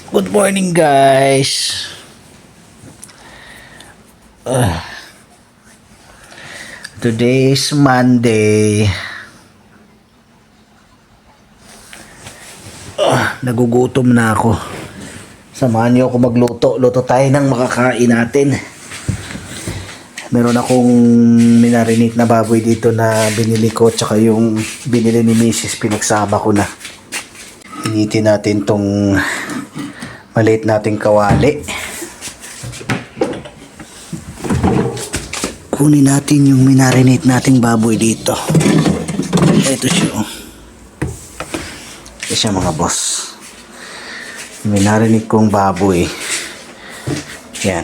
Good morning, guys. Uh, Today is Monday. Nagugutom na ako. Samahan niyo ako magluto. Luto tayo ng makakain natin. Meron akong minarinate na baboy dito na binili ko, tsaka yung binili ni Mrs. Pinagsama ko na. Initin natin tong maliit nating kawali. Kunin natin yung minarinate nating baboy dito. Ito siya. Ito siya mga boss. Minarinate kong baboy. Yan.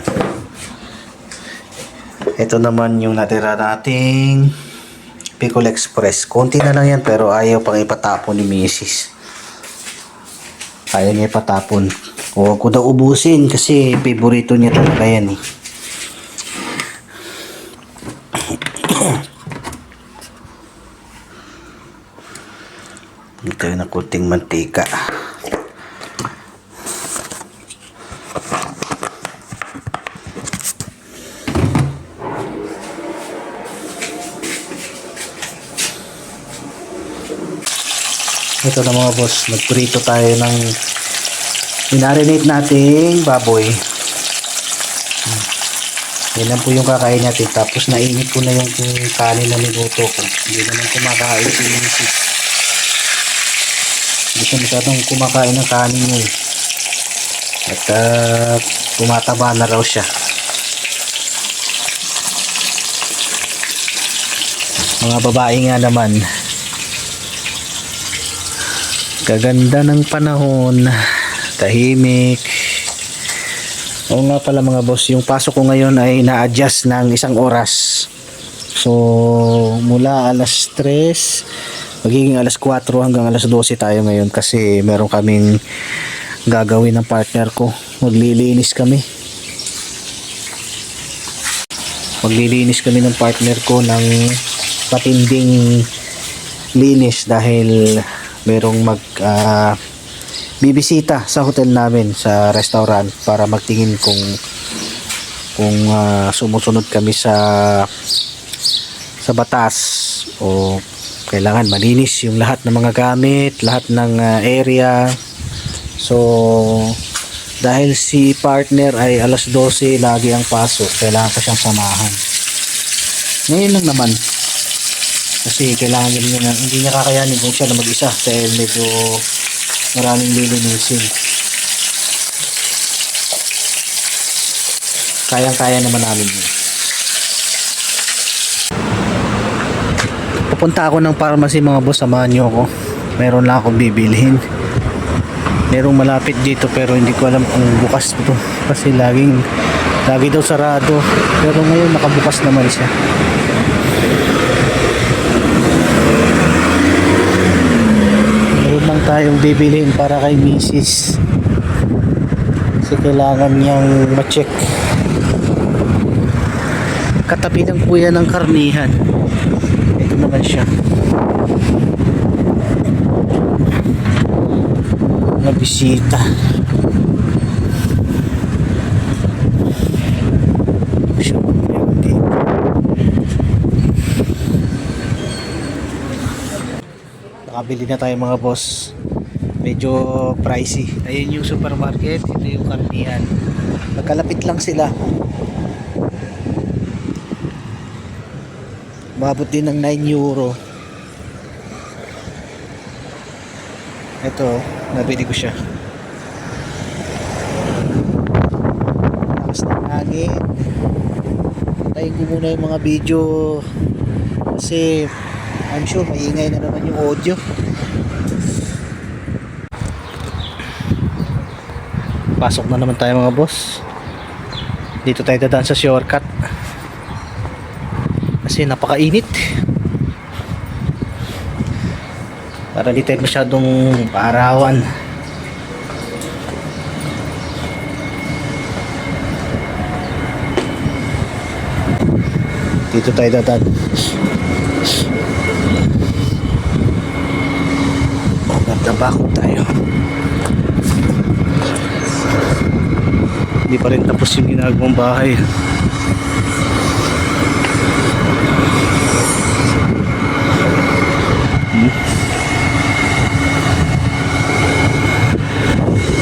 Ito naman yung natira nating Pickle Express. Konti na lang yan pero ayaw pang ipatapon ni Mrs. Ayaw niya ipatapon. Huwag ko daw ubusin kasi favorito niya talaga yan eh. Ito yung nakunting mantika. Ito na mga boss, nagprito tayo ng minarinate nating baboy. Yan lang po yung kakain natin. Tapos nainit ko na yung kanin na niluto ko. Hindi naman kumakain si Mrs. Hindi siya masyadong kumakain ng kanin niya eh. At tumataba na raw siya. Mga babae nga naman. Kaganda ng panahon, tahimik. Oo nga pala mga boss, yung pasok ko ngayon ay na-adjust ng 1 oras. So mula alas 3 magiging alas 4 hanggang alas 12 tayo ngayon kasi meron kaming gagawin ng partner ko. Maglilinis kami ng partner ko ng patinding linis dahil merong bibisita sa hotel namin sa restaurant para magtingin kung sumusunod kami sa batas o kailangan malinis yung lahat ng mga gamit, lahat ng area. So dahil si partner ay alas 12 lagi ang pasok, kailangan ko siyang samahan. Ngayon lang naman kasi kailangan niya hindi niya kakayanin kung siya na mag-isa dahil medyo maraming lilinisin. Kayang-kaya naman namin yun. Pupunta ako ng pharmacy mga boss, samahan nyo ako. Meron lang akong bibilhin. Merong malapit dito pero hindi ko alam kung bukas ito kasi lagi daw sarado, pero ngayon nakabukas naman siya. Lang tayong bibiliin para kay Mrs. kasi kailangan niyang ma-check. Katabi ng kuya ng karnihan. Ito naman siya, mga bisita. Nakabili na tayo mga boss. Medyo pricey. Ayun yung supermarket, ito yung karnihan. Magkalapit lang sila. Mabot din ng 9 euro. Ito, nabili ko siya. Lakas ng hangin. Tayin ko muna yung mga video kasi I'm sure maingay na naman yung audio. Pasok na naman tayo mga boss. Dito tayo dadaan sa shortcut kasi napakainit. Para di tayo masyadong paarawan. Dito tayo dadaan. Nagtabako tayo. Hindi pa rin tapos yung ginagawang bahay.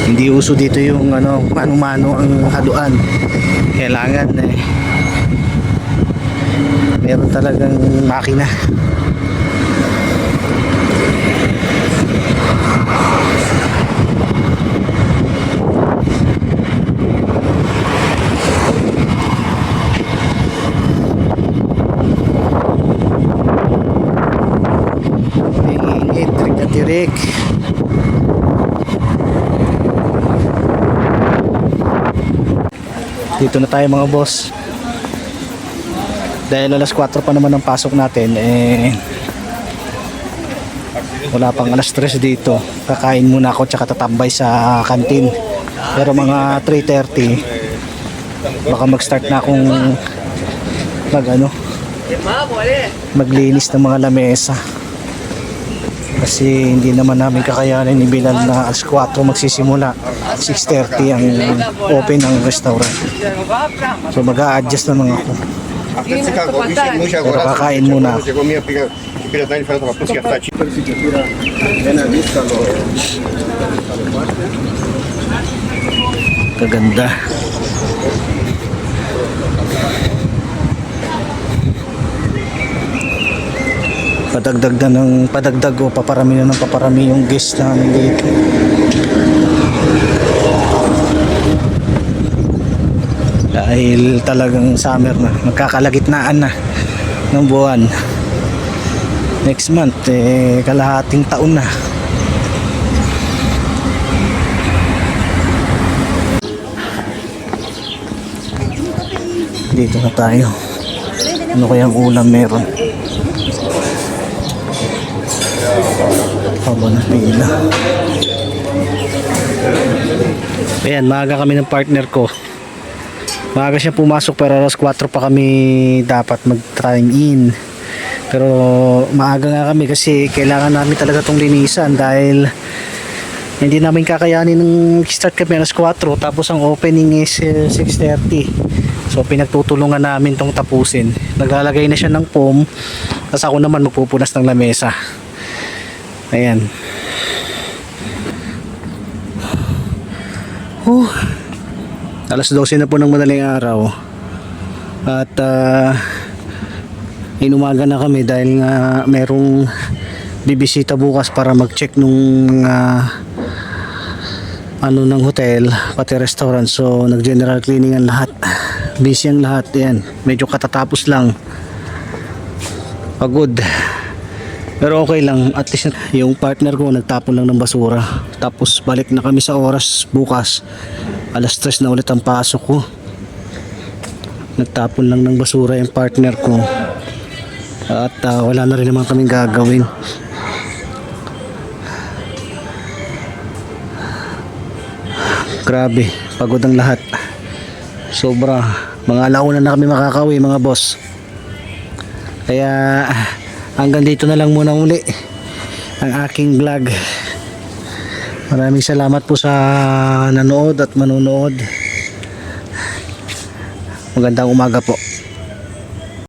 Hindi uso dito yung mano-mano ang haluan. Kailangan meron talagang makina. Ingit, tirik na tirik. Dito na tayo mga boss. Dahil alas 4 pa naman ang pasok natin, wala pang alas 3 dito. Kakain muna ako tsaka tatambay sa kantin. Pero mga 3:30 baka mag-start na akong maglinis ng mga lamesa. Kasi hindi naman namin kakayanin ni Bilal na alas 4 magsisimula. 6:30 ang open ang restaurant. So mag-a-adjust naman ako. Pero kakain muna ako. Kaganda. Padagdag na ng padagdag o paparami na ng paparami yung guest na dito. Dahil talagang summer na, magkakalagitnaan na ng buwan. Next month kalahating taon na. Dito na tayo. Ano kayang ulam meron? Haba na pila. Ayan, maaga kami ng partner ko. Maaga siya pumasok pero alas 4 pa kami dapat mag-time in. Pero maaga nga kami kasi kailangan namin talaga itong linisan dahil hindi namin kakayanin ng start kami alas 4 tapos ang opening is 6:30. So pinagtutulungan namin itong tapusin. Naglalagay na siya ng foam tapos ako naman magpupunas ng lamesa. Ayan. Alas 12 na po ng madaling araw. At inumaga na kami dahil nga merong bibisita bukas para mag-check nung ng hotel pati restaurant. So nag-general cleaning ang lahat. Busy ang lahat. Ayan. Medyo katatapos lang. Pagod. Pero okay lang, at least yung partner ko nagtapon lang ng basura. Tapos balik na kami sa oras bukas. Alas 3 na ulit ang pasok ko. Nagtapon lang ng basura yung partner ko. At wala na rin naman kaming gagawin. Grabe, pagod ang lahat. Sobra. Mga alauna na kami makakauwi mga boss. Kaya hanggang dito na lang muna uli ang aking vlog. Maraming salamat po sa nanood at manunood. Magandang umaga po.